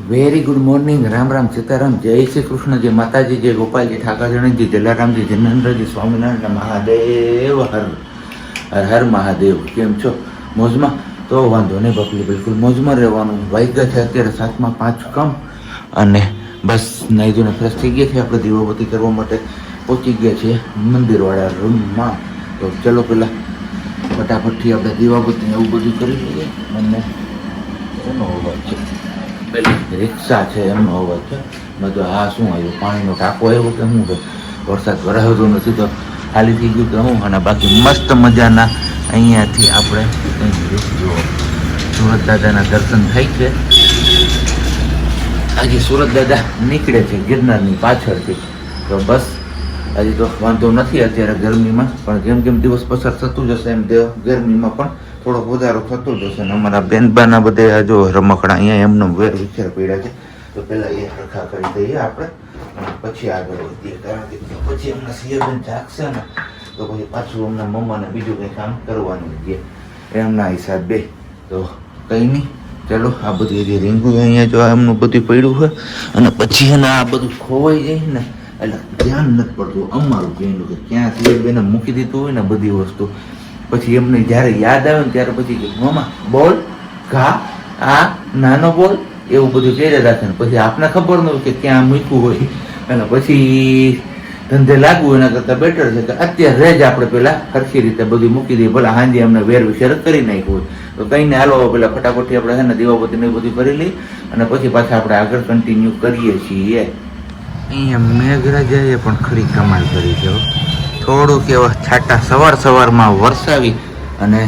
Very good morning. Ram Ram, Sitaram, જય શ્રી કૃષ્ણ, જય માતાજી, જય ગોપાલજી, ઠાકરજનજી, જલારામજી, જનરેન્દ્રજી, સ્વામિનારાયણ, મહાદેવ, હર હર હર મહાદેવ. કેમ છો? મોજમાં? તો વાંધો નહીં બકલી, બિલકુલ મોજમાં રહેવાનું. વાગ્યા છે અત્યારે 7:05 કમ, અને બસ નાઈ ધોઈને ફ્રેશ થઈ ગયા છે. આપણે દીવાબત્તી કરવા માટે પહોંચી ગયા છીએ મંદિરવાળા રૂમમાં. તો ચલો પેલા ફટાફટથી આપણે દીવાબત્તી એવું બધું કરી લઈએ. અને એનો અવાજ છે, પેલી રિક્ષા છે એમનો અવાજ છે. મેં તો આ શું આવ્યું, પાણીનો ટાંકો આવ્યો કે શું છે? વરસાદ વરાવતો નથી તો ખાલી થઈ ગયું કે હું. અને બાકી મસ્ત મજાના અહીંયાથી આપણે જુઓ સુરત દાદાના દર્શન થાય છે. આજે સુરત દાદા નીકળે છે ગિરનારની પાછળથી. તો બસ હજી તો વાંધો નથી અત્યારે ગરમીમાં, પણ જેમ જેમ દિવસ પસાર થતું જશે એમ ગરમીમાં પણ થોડોક વધારો થતો જશે. ને અમારા બેનબાના બધે જો રમકડા અહીંયા એમનો વેર વિખેર પડ્યા છે. તો પહેલાં એ સરખા કરી દઈએ આપણે, અને પછી આગળ વધીએ. કારણ કે પછી એમના સિંહબેન જાગશે ને તો પછી પાછું એમના મમ્માને બીજું કંઈ કામ કરવાનું છે એમના હિસાબે. તો કંઈ નહીં, ચલો આ બધી જે રીંગું અહીંયા જો એમનું બધું પડ્યું હોય, અને પછી એને આ બધું ખોવાઈ જાય ને એટલે ધ્યાન નથી પડતું અમારું બેનું કે ક્યાં સિંહબેને મૂકી દીધું હોય ને બધી વસ્તુ. પછી એમને જ્યારે યાદ આવે ને ત્યારે પછી કે મમ્મા બોલ, ઘા, આ નાનો બોલ, એવું બધું કહી રાખે ને પછી આપને ખબર ન હોય કે ક્યાં મૂક્યું હોય. અને પછી ધંધે લાગવું એના કરતાં બેટર છે કે અત્યારે જ આપણે પેલા સરખી રીતે બધું મૂકી દઈએ. ભલે હાંજે એમને વેર વિશેર કરી નાખ્યું હોય તો કંઈને હાલો પેલા ફટાફટથી આપણે છે ને દીવાબત્તી ને બધું કરી લઈએ, અને પછી પાછા આપણે આગળ કન્ટિન્યુ કરીએ છીએ. અહીંયા મેઘરાજાએ પણ ખરી કમાલ કરી છે. થોડુંક એવા છાંટા સવારમાં વરસાવી અને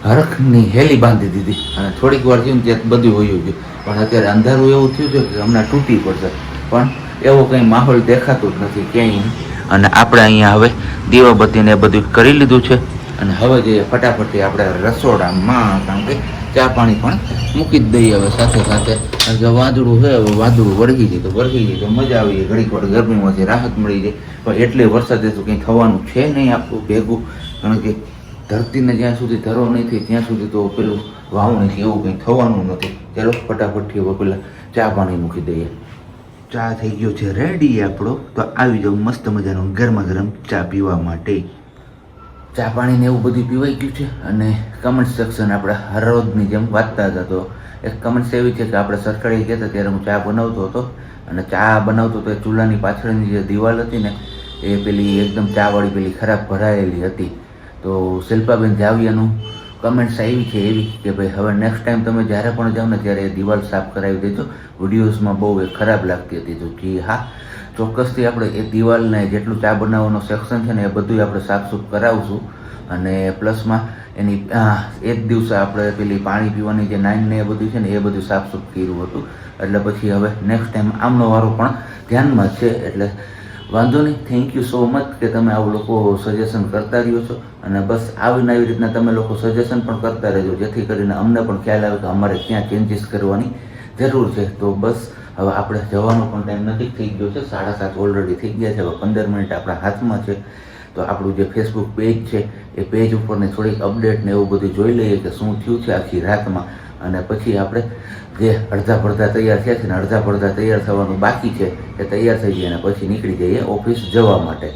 હરખની હેલી બાંધી દીધી, અને થોડીક વાર થયું ત્યાં બધું હોયું ગયું. પણ અત્યારે અંધારું એવું થયું છે કે હમણાં તૂટી પડશે, પણ એવો કંઈ માહોલ દેખાતો જ નથી ક્યાંય. અને આપણે અહીંયા હવે દીવાબત્તીને બધું કરી લીધું છે, અને હવે જઈએ ફટાફટથી આપણે રસોડામાં. કારણ કે ચા પાણી પણ મૂકી જ દઈએ હવે સાથે સાથે. જો વાદળું છે, હવે વાદળું વળગી જાય તો વળગી જાય તો મજા આવી જાય. ઘડીક વાર ગરમીમાંથી રાહત મળી જાય. પણ એટલે વરસાદે તો કંઈ થવાનું છે નહીં આપણું ભેગું. કારણ કે ધરતીને જ્યાં સુધી ધરો નહીં થઈ ત્યાં સુધી તો પેલું વાવણીથી એવું કંઈ થવાનું નથી. ચાલો ફટાફટથી હવે પેલા ચા પાણી મૂકી દઈએ. ચા થઈ ગયો છે રેડી આપણો. તો આવી જાવ મસ્ત મજાનો ગરમા ગરમ ચા પીવા માટે. ચા પાણીને એવું બધું પીવાઈ ગયું છે, અને કમેન્ટ સેક્શન આપણે હર રોજની જેમ વાંચતા હતા. તો એક કમેન્ટ્સ એવી છે કે આપણે સરકારી ગયા હતા ત્યારે હું ચા બનાવતો હતો, અને ચા બનાવતો તો એ ચૂલાની પાછળની જે દિવાલ હતી ને એ પેલી એકદમ ચાવાળી પેલી ખરાબ ભરાયેલી હતી. તો શિલ્પાબેન જાવિયાનું કમેન્ટ્સ આવી છે એવી કે ભાઈ હવે નેક્સ્ટ ટાઈમ તમે જ્યારે પણ જાઓ ને ત્યારે એ દિવાલ સાફ કરાવી દેજો, વિડીયોઝમાં બહુ એ ખરાબ લાગતી હતી. તો જી હા, ચોક્કસથી આપણે એ દિવાલને જેટલું ચા બનાવવાનો સેક્શન છે ને એ બધું આપણે સાફસૂફ કરાવશું. અને પ્લસમાં એની એક દિવસે આપણે પેલી પાણી પીવાની જે નાઈન ને એ બધું છે ને એ બધું સાફસૂફ કર્યું હતું. એટલે પછી હવે નેક્સ્ટ ટાઈમ આમનો વારો પણ ધ્યાનમાં છે. એટલે વાંધો નહીં, થેન્ક યુ સો મચ કે તમે આવું લોકો સજેશન કરતા રહ્યો છો. અને બસ આવીને આવી રીતના તમે લોકો સજેશન પણ કરતા રહેજો, જેથી કરીને અમને પણ ખ્યાલ આવે કે અમારે ક્યાં ચેન્જીસ કરવાની જરૂર છે. તો બસ હવે આપણે જવાનો પણ ટાઈમ નજીક થઈ ગયો છે, 7:30 ઓલરેડી થઈ ગયા છે. હવે 15 મિનિટ આપણા હાથમાં છે. તો આપણું જે ફેસબુક પેજ છે એ પેજ ઉપરને થોડીક અપડેટ ને એવું બધું જોઈ લઈએ કે શું થયું છે આખી રાતમાં. અને પછી આપણે જે અડધા પડધા તૈયાર થયા છે ને અડધા પડધા તૈયાર થવાનું બાકી છે એ તૈયાર થઈ જાય અને પછી નીકળી જઈએ ઓફિસ જવા માટે.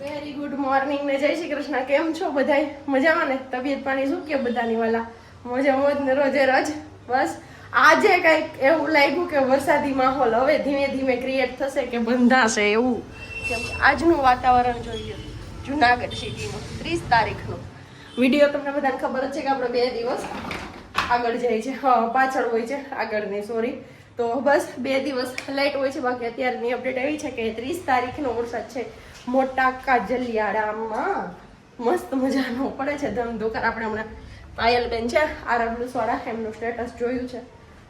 વેરી ગુડ મોર્નિંગ ને જય શ્રી કૃષ્ણ. કેમ છો બધાય? મજામાં ને? તબિયત પાણી શું કે બધાની વાલા? મોજે મોજ ને રોજે રોજ. બસ આજે કંઈક એવું લાગ્યું કે વરસાદી માહોલ હવે ધીમે ધીમે ક્રિએટ થશે કે બંધાશે એવું. કેમ કે આજનું વાતાવરણ જોઈએ જુનાગઢ સિટીમાં 30 તારીખનું વિડીયો તમને બધાને ખબર જ છે કે આપણે 2 દિવસ આગળ જાય છે, પાછળ હોય છે, આગળ નહીં સોરી. તો બસ 2 દિવસ લેટ હોય છે. બાકી અત્યારની અપડેટ એવી છે કે 30 તારીખનો વરસાદ છે મોટા કાજલિયાડામાં. મસ્ત મજાનો પડે છે ધમધોકાર. આપણે હમણાં પાયલબેન છે આરબલુસવાળા, એમનું સ્ટેટસ જોયું છે.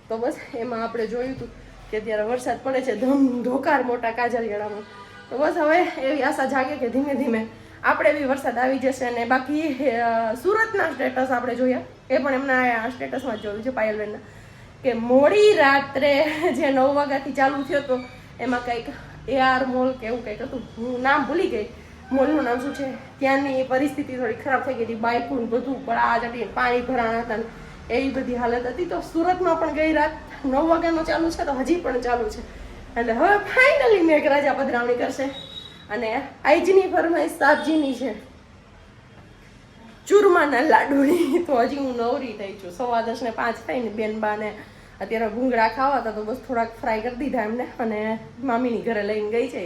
તો બસ એમાં આપણે જોયું હતું કે અત્યારે વરસાદ પડે છે ધમધોકાર મોટા કાજલિયાડામાં. તો બસ હવે એવી આશા જાગે કે ધીમે ધીમે આપણે બી વરસાદ આવી જશે. અને બાકી સુરતના સ્ટેટસ આપણે જોયા, એ પણ એમના સ્ટેટસમાં જ જોયું છે પાયલબેનના, કે મોડી રાત્રે જે 9 વાગ્યાથી ચાલુ થયો હતો એમાં કંઈક AR મોલ કે એવું કંઈક હતું, હું નામ ભૂલી ગઈ મોલનું નામ શું છે. ત્યાંની પરિસ્થિતિ થોડી ખરાબ થઈ ગઈ હતી, બાઇકું બધું પડા ચટીને પાણી ભરાણા હતા. એવી બધી હાલત હતી. તો સુરતમાં પણ ગઈ રાત 9 વાગ્યાનો ચાલુ છે તો હજી પણ ચાલુ છે. એટલે હવે ફાઇનલી મેઘરાજા પધરામણી કરશે. અને આજની ફરમાઈશ સાબજીની છે ચૂરમાના લાડુની. તો હજી હું નવરી થઈ છું. 10:15 થઈને બેન બાને અત્યારે ભૂંગળા ખાવા હતા તો બસ થોડાક ફ્રાય કરી દીધા એમને. અને મામીની ઘરે લઈને ગઈ છે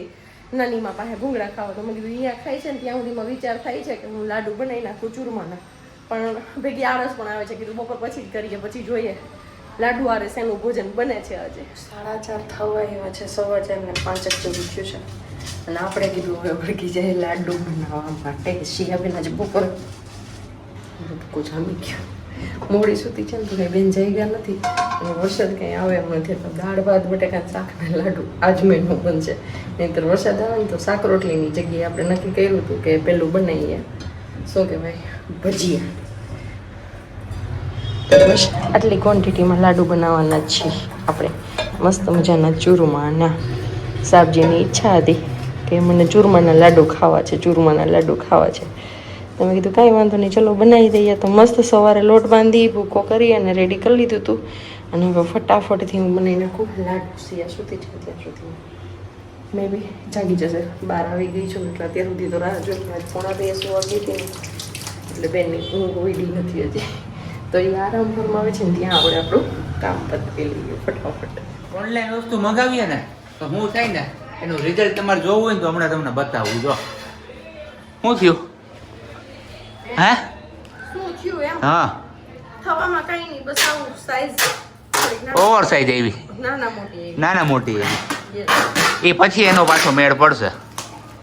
નાનીમાં પાસે ભૂંગળા ખાવા. તો મેં કીધું અહીંયા ખાય છે ને ત્યાં સુધીમાં વિચાર થાય છે કે હું લાડુ બનાવી નાખું ચૂરમાના. પણ ભેગી આળસ પણ આવે છે. કીધું બપોર પછી જ કરીએ, પછી જોઈએ લાડુ આરે શેનું ભોજન બને છે. આજે 4:30 થવા એવા છે, 4:45 જેવું થયું છે. અને આપણે કીધું હવે ભડકી જાય લાડુ બનાવવા માટે. શિયાબેન આજે બપોર જામી ગયો, મોડી સુધી છે ને તો કંઈ બેન જઈ ગયા નથી. અને વરસાદ કંઈ આવે એમ નથી. તો દાળ ભાત બટેકા શાકના લાડુ આજ મેનુ બનશે. નહીંતર વરસાદ આવે ને તો શાક રોટલીની જગ્યાએ આપણે નક્કી કર્યું હતું કે પેલું બનાવીએ, શું કહેવાય, ભજીયા. બસ આટલી ક્વોન્ટિટીમાં લાડુ બનાવવાના જ છીએ આપણે. મસ્ત મજાના ચૂરમાના. સાબજીની ઈચ્છા હતી કે મને ચૂરમાના લાડુ ખાવા છે, ચૂરમાના લાડુ ખાવા છે. તમે કીધું કાંઈ વાંધો નહીં, ચલો બનાવી દઈએ. તો મસ્ત સવારે લોટ બાંધી ભૂકો કરી અને રેડી કરી લીધું હતું. અને હવે ફટાફટથી હું બનાવી નાખું લાડુ. સિયા સુધી છે ત્યાં સુધી મે બી જાગી જશે. 12 આવી ગઈ છું એટલે અત્યાર સુધી તો રાહ જોઈ. 9:45 વાગી હતી ને એટલે બેનની ઊંઘ ઉડી નથી હજી. તો એ આરામ ફરમાવે છે ને ત્યાં આપણે આપણું કામ પતાવી લઈએ ફટાફટ. ઓનલાઈન વસ્તુ મંગાવીએ ને તો હું થાય ને એનું રિઝલ્ટ તમારે જોવું હોય ને તો હમણાં તમને બતાવું. જો શું થયું? હે શું થયું એમ? હા, થવામાં કઈ નહીં, બસ આવું સાઈઝ ઓવર સાઈઝ આવી, નાના મોટી આવી. એ પછી એનો પાછો મેળ પડશે.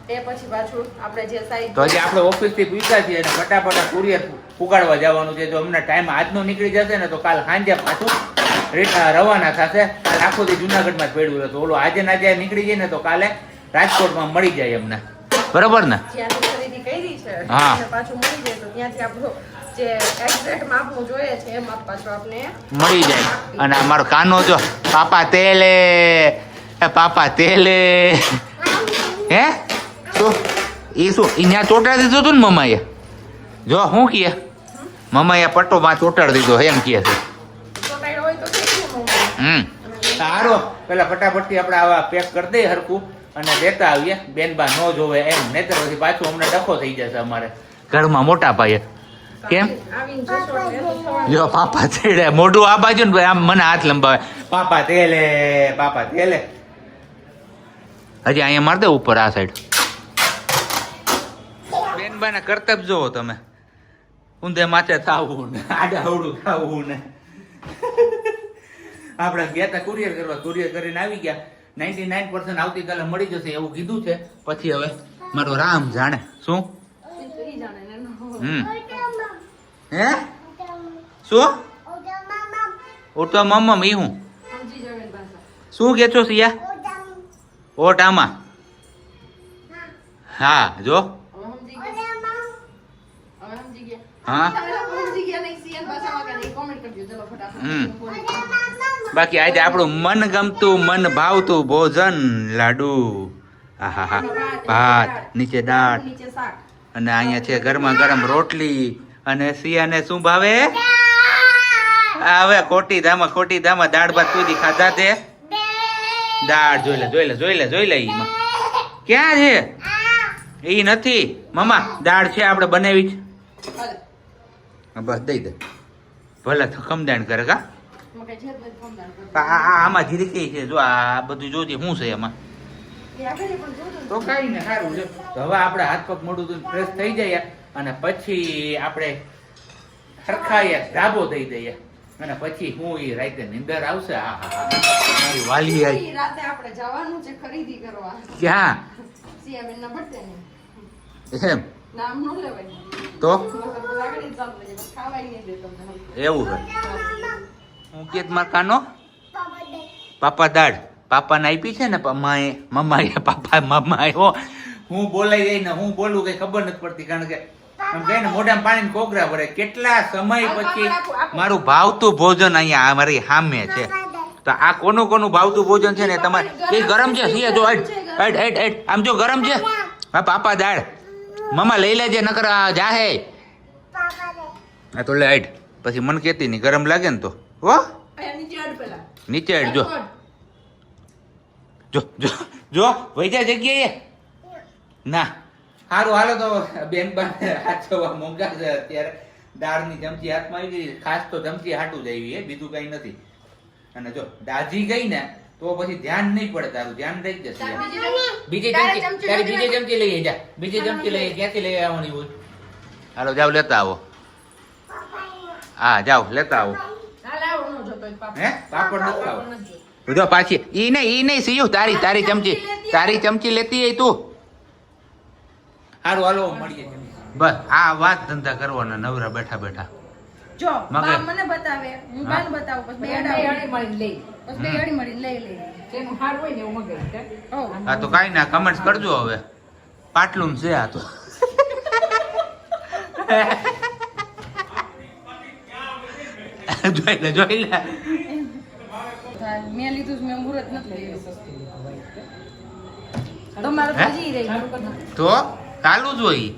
એ પછી પાછું આપણે જે સાઈઝ તો હજી આપણે ઓફિસ થી પૂછ્યા છીએ અને ફટાફટ કુરિયર પુગાડવા જવાનું છે. જો અમને ટાઈમ આજનો નીકળી જશે ને તો કાલ સાંજે પાછું રવાના થશે. કાલ આખો દી જુનાગઢમાં જ પડ્યું હતું. ઓલું આજે ના આજે નીકળી જાય ને તો કાલે રાજકોટમાં મળી જાય અમને. બરોબર ને? ખરીદી કરી છે હા, પાછું મળી જાય તો ત્યાંથી આપણું જે એક્ઝેક્ટ માપનું જોઈએ છે એ માપ પાછું આપણે મળી જાય. અને અમારો કાનો જો પાપા તેલે, પાપા તેલે, હે શું એ શું અહીંયા ચોટાડી દીધું હતું ને મમ્માએ? જો શું કહે મમ્માએ પટ્ટોમાં ચોટાડી દીધો એમ કહે છે. ચોટાડ્યો હોય તો કેટલું સારો પેલા ફટાફટથી આપણે આવા પેક કરી દઈએ હરખું અને દેતા આવીએ. બેનબા ન જોવે એમ, નહીતર પછી પાછું અમને ડખો થઈ જશે અમારે ઘરમાં મોટા પાયે. કેમ? આવીને જશો એટલે તો થવાનું. જો પાપા તેડે મોઢું આ બાજુ ને આમ મને હાથ લંબાવે. પાપા તેલે, પાપા તેલે. હજી અહીંયા માર દે ઉપર આ સાઈડ. બેનબાના કરતબ જોવો તમે. ઊંધે માથે થાવું ને આડા અવળું ખાવું ને. આપણે ગયા તા કુરિયર કરવા, કુરિયર કરીને આવી ગયા. 99% આવતીકાલે મળી જશે એવું કીધું છે. પછી હવે મારો રામ જાણે શું. હે શું ઓટો મમ્મ ઈ હું શું કે છો સિયા? ઓટામાં. હા જો હા. બાકી આજે આપણું મન ગમતું મન ભાવતું ભોજન લાડુ. હા હા, ભાત નીચે દાળ અને અહીંયા છે ગરમા ગરમ રોટલી. અને સિયાને શું ભાવે? હવે ખોટી ધામા દાળ ભાત સુધી ખાધા તે. દાળ જોઈ લે ઈમાં ક્યાં છે? એ નથી મમ્મા, દાળ છે આપણે બનાવી છે. બસ દઈ દે ભલે ખમદાણ કરે. કા આમાં જીરી છે જો આ બધું જોજે શું છે એમાં. તો કઈ ને સારું છે. હવે આપણે હાથ પગ મોઢું ફ્રેશ થઈ જાય અને પછી આપણે સરખાઈએ ધાબો દઈ દઈએ અને પછી હું એ રાતે નીંદર આવશે. હા હા મારી વાલી આવી. રાતે આપણે જવાનું છે ખરીદી કરવા. ક્યાં? સિયાબેનના બર્થડે ને. એમ નામ ન લેવાય તો ખાવાય નહીં દેતો એવું છે. હું કે માર કાનો પાપા દાળ પાપાને આપી છે ને મમ્માએ મમ્માએ હો. હું બોલાઈ જઈ ને હું બોલું કઈ ખબર નથી પડતી. કારણ કે આમ કહીને મોઢામાં પાણી કોકરા ભરે. કેટલા સમય પછી મારું ભાવતું ભોજન અહીંયા મારી સામે છે. તો આ કોનું ભાવતું ભોજન છે ને તમારે એ ગરમ છે. સિયા જો હેડ આમ જો ગરમ છે. હા પાપા દાળ મમ્મા લઈ લેજે નકર જાહે. હા તો લે હેડ પછી મન કેતી નહીં ગરમ લાગે ને તો હો અહીંયા નીચે અડ પેલા નીચે હેડજો જો જો જો વૈજા જગ્યાએ ના સારું હાલો તો બેન બા હાચવા મોંઘા છે અત્યારે દાળની ચમચી હાથમાં આવી ગઈ ખાસ તો ચમચી હાટું જ આવી બીજું કઈ નથી અને જો દાજી ગઈ ને તો પછી ધ્યાન નહીં પડે તારું ધ્યાન રહી જશે બીજી ચમચી તારી બીજી ચમચી લઈ જા બીજી ચમચી લઈ ક્યાંથી લઈ આવવાની હોય હાલો જાવ લેતા આવો હા જાવ લેતા આવો હે પાપડ નથી ખાવો જો પાછી ઈ નહીં સીયું તારી ચમચી લેતી આય તું હારું હાલો મળીએ બસ આ વાત ધંધા કરવાના નવરા બેઠા બેઠા જો મગે. બા મને બતાવે હું બાને બતાવું પછી બે અડી મળીને લઈ પછી બે અડી મળીને લઈ જેનું હાર હોય ને એવું મગાવી ઓ આ તો કાઈ ના કમેન્ટ્સ કરજો હવે પાટલું છે આ તો જોઈ લે મેં લીધું છે, મેં મુહૂર્ત નથી લીધું તમારે હે? હજી રહી તો ચાલુ જ હોય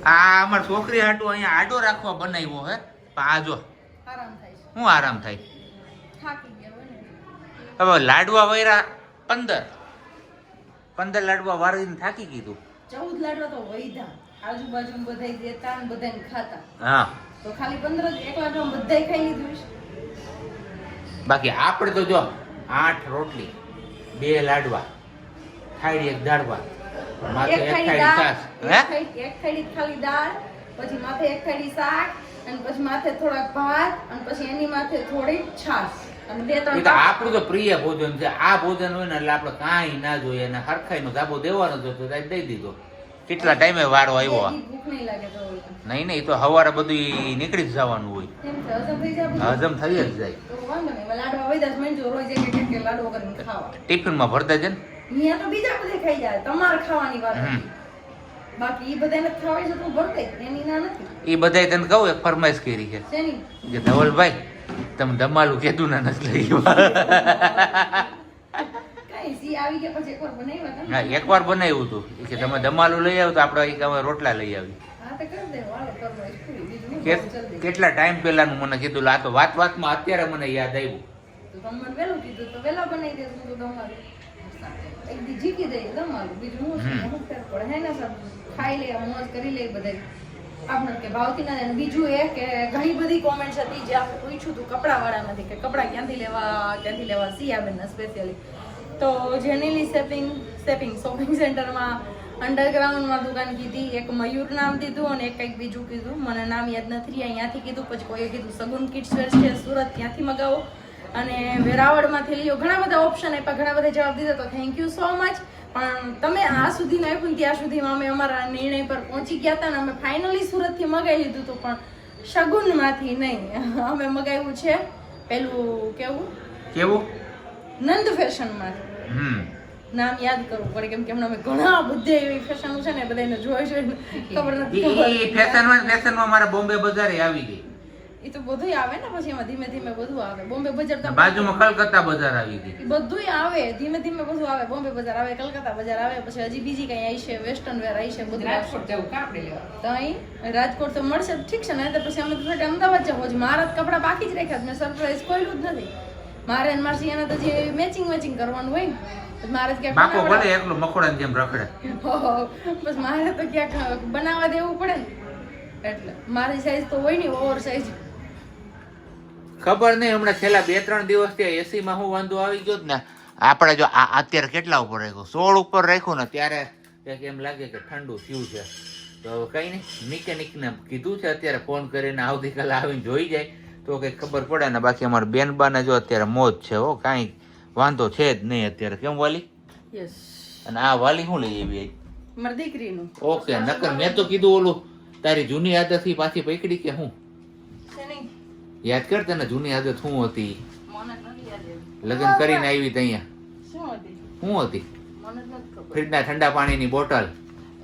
આ અમાર છોકરી હાટું અહીંયા આડો રાખવા બનાવ્યો હે પણ આ જો આરામ થાય છે શું આરામ થાય થાકી ગયા હોય ને હવે લાડવા વૈરા 15 લાડવા વાળીને થાકી કીધું 14 લાડવા તો વૈધા આજુબાજુ બધાય દેતા ને બધાને ખાતા હા તો ખાલી 15 જ એક લાડવા બધાય ખાઈ લીધું છે. બાકી આપણે તો જો 8 રોટલી 2 લાડવા થાળી 1 દાળવા માથે એક 1 થાળી થાળી દાળ, છાશ હે એક થાળી ખાલી દાળ, પછી માથે 1 થાળી શાક અને પછી માથે થોડાક ભાત અને પછી એની માથે થોડી છાશ અને 2-3 એ તો આપણું તો પ્રિય ભોજન છે આ ભોજન હોય ને એટલે આપણે કાંઈ ના જોઈએ અને હરખાઈનો ધાબો દેવાનો જ હતો તો દઈ દીધો કેટલા ટાઈમે વારો આવ્યો આ? ભૂખ નહીં લાગે તો નહીં એ તો સવારે બધું નીકળી જ જવાનું હોય કેમ છે હજમ થઈ જાય બધું? હજમ થઈ જ જાય તો વાંધો નહીં લાડવા વૈદા જ મંજો રોજ એક લાડવો કરીને ખાવા ટિફિનમાં ભરતા છે ને અહીંયા તો બીજા બધે ખાઈ જાય તમારે ખાવાની વાત હમ. હતી. બાકી ઈ બધાને ખાવાય છે તો ભરતે એની ના નથી એ બધાય તને કહું એક ફરમાઈશ કરી છે શેની કે ધવલભાઈ તમે ધમાલું કીધું ને નથી લઈ કઈ સી આવી ગયા પછી એકવાર બનાવ્યા હતા ને? હા એકવાર બનાવ્યું હતું એ કે તમે ધમાલું લઈ આવો તો આપણે અહીં અમે રોટલા લઈ આવી હા તો કરી દે વાળો કરવા પૂરી બીજું હું કે કરું જલ્દી કેટલા ટાઈમ પહેલાનું મને કીધું આ તો વાતમાં અત્યારે મને યાદ આવ્યું તો તમને વહેલું કીધું તો વહેલા બનાવી દેશું તો તમારું એક દી જીકી દઈએ તમારું બીજું હું છે હું ફેર પડે હે ને સર ખાઈ લે મોજ કરી લે બધાય આપણે કે ભાવતી ના અને બીજું એ કે ઘણી બધી કોમેન્ટ્સ હતી જે આપણે પૂછ્યું હતું કપડાવાળામાંથી કે કપડાં ક્યાંથી લેવા સિયાબેનના સ્પેશિયલી તો જેનેલી શોપિંગ સેન્ટરમાં અંડરગ્રાઉન્ડમાં દુકાન કીધી એક મયુર નામ દીધું અને એક કંઈક બીજું કીધું મને નામ યાદ નથી અહીંયાથી કીધું પછી કોઈએ કીધું સગુન કિડ્સવેર છે સુરત ત્યાંથી મગાવો અને વેરાવળમાંથી લ્યો ઘણા બધા ઓપ્શન આપ્યા ઘણા બધા જવાબ દીધા તો થેન્ક યુ સો મચ પણ તમે આ સુધી આપ્યું ત્યાં સુધીમાં અમે અમારા નિર્ણય પર પહોંચી ગયા હતા ને અમે ફાઇનલી સુરતથી મગાવી લીધું હતું પણ શગુનમાંથી નહીં અમે મગાવ્યું છે પેલું કેવું નંદ ફેશનમાંથી હમ નામ યાદ કરવું પડે કેમ કે હમણાં અમે ઘણા બધે એવી ફેશન છે ને બધાને જોઈને ખબર નથી એ ફેશનમાં મારા બોમ્બે બજારે આવી ગઈ એ તો બધું આવે ને પછી એમાં ધીમે ધીમે બધું આવે બોમ્બે બજાર તો બાજુમાં કલકત્તા બજાર આવી ગઈ બધું આવે ધીમે ધીમે બધું આવે બોમ્બે બજાર આવે કલકત્તા બજાર આવે પછી હજી બીજી કઈ આવી છે વેસ્ટર્ન વેર આવી છે બધું આવશે. રાજકોટ જવું કા આપણે લેવા તો અહીં રાજકોટ તો મળશે ઠીક છે ને તો પછી અમે તો થોડા અમદાવાદ જવું છે મારા તો કપડાં બાકી જ રાખ્યા છે. મેં સરપ્રાઈઝ કોઈલું જ નથી મારે અને મારી સિયાને તો જે મેચિંગ કરવાનું હોય ને તો મારે તો બાપો ક્યાંક ભલે એકલો મકોડા જેમ રખડે બસ મારે તો ક્યાંક બનાવવા દેવું પડે ને એટલે મારી સાઈઝ તો હોય ને ઓવર સાઈઝ ખબર નહીં હમણાં છેલ્લા 2-3 દિવસથી એસી માં હું વાંધો આવી ગયો જ ને આપણે જો આ અત્યારે કેટલા ઉપર રાખ્યું 16 ઉપર રાખ્યું ને ત્યારે કંઈક એમ લાગે કે ઠંડુ થયું છે તો કઈ નહીં મિકેનિકને કીધું છે અત્યારે ફોન કરીને આવતીકાલે આવીને જોઈ જાય તો કંઈક ખબર પડે ને બાકી અમારા બેનબાને જો અત્યારે મોજ છે હો કાંઈ વાંધો છે જ નહીં અત્યારે કેમ વાલી યસ અને આ વાલી શું લઈ આવી મારી દીકરીનું ઓકે નકર મેં તો કીધું ઓલું તારી જૂની આદતથી પાછી પકડી કે હું છે નહીં યાદ કર તને જૂની આદત શું હતી મને નથી યાદ એવું. લગ્ન કરીને આવી તૈયા શું હતી શું હતી મને જ નથી ખબર ફ્રીજના ઠંડા પાણીની બોટલ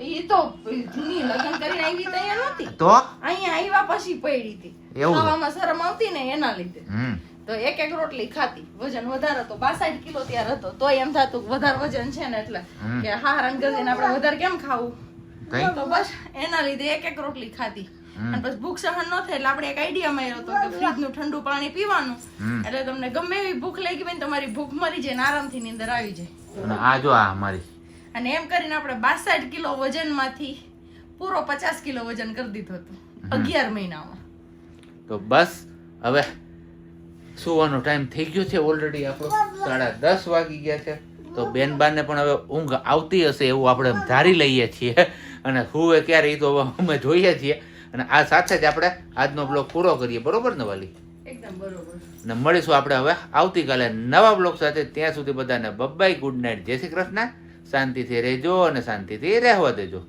એ તો જૂની લગ્ન કરીને આવી ત્યાં નહોતી તો અહીંયા આવ્યા પછી પડી હતી એવું છે? ખાવામાં શરમ આવતી ને એના લીધે હમ તો એક રોટલી ખાતી વજન વધારે હતો 62 કિલો ત્યારે હતો તો એમ થતું કે વધારે વજન છે ને એટલે હમ. કે હા રંગ ગજીને આપણે વધારે કેમ ખાવું કઈ તો બસ એના લીધે એક રોટલી ખાતી અને પછી ભૂખ સહન ન થાય એટલે આપણે એક આઈડિયા માર્યો હતો કે ફ્રીજનું ઠંડુ પાણી પીવાનું એટલે તમને ગમે એવી ભૂખ લાગી હોય ને તમારી ભૂખ મરી જાય ને આરામથી નીંદર આવી જાય. અને આ જો આ અમારી અને એમ કરીને આપણે 62 કિલો વજનમાંથી પૂરો 50 કિલો વજન કરી દીધું હતું 11 મહિનામાં. તો બસ હવે સુવાનો ટાઈમ થઈ ગયો છે ઓલરેડી આપણો 10:30 વાગી ગયા છે. તો બેનબાને પણ હવે ઊંઘ આવતી હશે એવું આપણે ધારી લઈએ છીએ અને હુવે ક્યારે એ તો હવે અમે જોઈએ છીએ. અને આ સાથે જ આપણે આજનો બ્લોગ પૂરો કરીએ, બરોબર ને વાલી? એકદમ બરોબર. ને મળીશું આપણે હવે આવતીકાલે નવા બ્લોગ સાથે. ત્યાં સુધી બધાને બબ્બાઈ, ગુડ નાઇટ, જય શ્રી કૃષ્ણ. શાંતિથી રહેજો અને શાંતિથી રહેવા દેજો.